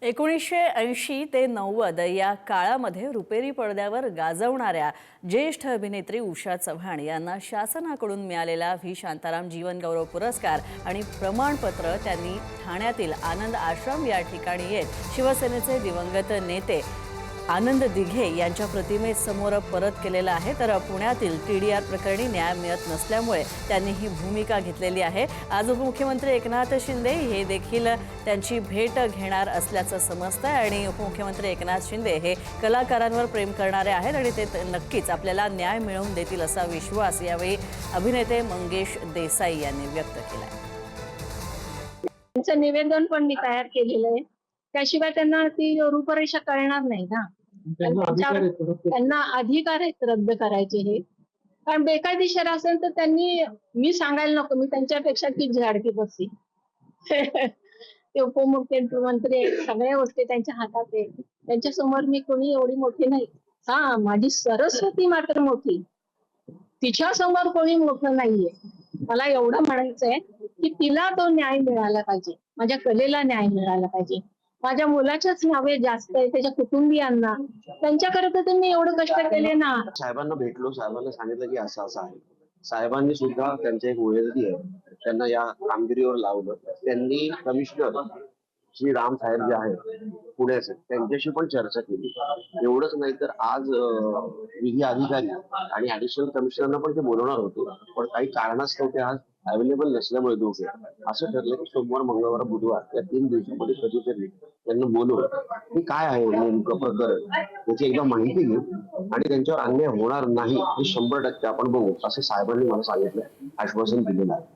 1980 ते 90 या काळामध्ये रुपेरी पडद्यावर गाजवणाऱ्या ज्येष्ठ अभिनेत्री उषा चव्हाण यांना शासनाकडून मिळालेला व्ही शांताराम जीवन गौरव पुरस्कार आणि प्रमाणपत्र त्यांनी ठाण्यातील आनंद आश्रम या ठिकाणी येत शिवसेनेचे दिवंगत नेते आनंद दिघे यांच्या प्रतिमेसमोर परत केलेला आहे। तर पुण्यातील टीडीआर प्रकरणी न्याय मिळत नसल्यामुळे त्यांनी ही भूमिका घेतलेली आहे। आज उपमुख्यमंत्री एकनाथ शिंदे हे देखील त्यांची भेट घेणार असल्याचं समजतंय आणि उपमुख्यमंत्री एकनाथ शिंदे हे कलाकारांवर प्रेम करणारे आहेत आणि ते नक्कीच आपल्याला न्याय मिळवून देतील असा विश्वास यावेळी अभिनेते मंगेश देसाई यांनी व्यक्त केला। त्यांचं निवेदन पण मी तयार केलेलं आहे, त्याशिवाय त्यांना ती रूपरेषा कळणार नाही ना। त्यांना अधिकार आहेत रद्द करायचे हे, कारण बेकायदेशीर असेल तर त्यांनी मी सांगायला नको, मी त्यांच्यापेक्षा ती झाडकी बसली ते उपमुख्यमंत्री सगळ्या गोष्टी त्यांच्या हातात आहे, त्यांच्या समोर मी कोणी एवढी मोठी नाही। हा, माझी सरस्वती मात्र मोठी, तिच्या समोर कोणी मोठं नाहीये। मला एवढं म्हणायचंय की तिला तो न्याय मिळाला पाहिजे, माझ्या कलेला न्याय मिळाला पाहिजे, माझ्या मुलाच्याच नावे जास्त आहे, त्याच्या कुटुंबियांना, त्यांच्याकरता त्यांनी एवढं कष्ट केले ना। साहेबांना भेटलो, साहेबांना सांगितलं की असं असं आहे। साहेबांनी सुद्धा त्यांचे एक वयस्कर आहे त्यांना या कामगिरीवर लावलं। त्यांनी कमिशनर श्री राम साहेब जे आहेत पुण्याचे, त्यांच्याशी पण चर्चा केली। एवढंच नाही तर आज विधी अधिकारी आणि ऍडिशनल कमिशनरना पण ते बोलवणार होते, पण काही कारणास्तव ते आज अवेलेबल नसल्यामुळे दोघे असं ठरलं की सोमवार, मंगळवार, बुधवार या 3 दिवसांमध्ये कधीतरी त्यांना बोलवून की काय आहे नेमकं प्रकरण त्याची एकदा माहिती घेऊ आणि त्यांच्यावर अन्याय होणार नाही हे 100% आपण बघू असं साहेबांनी मला सांगितलं, आश्वासन दिलेलं आहे।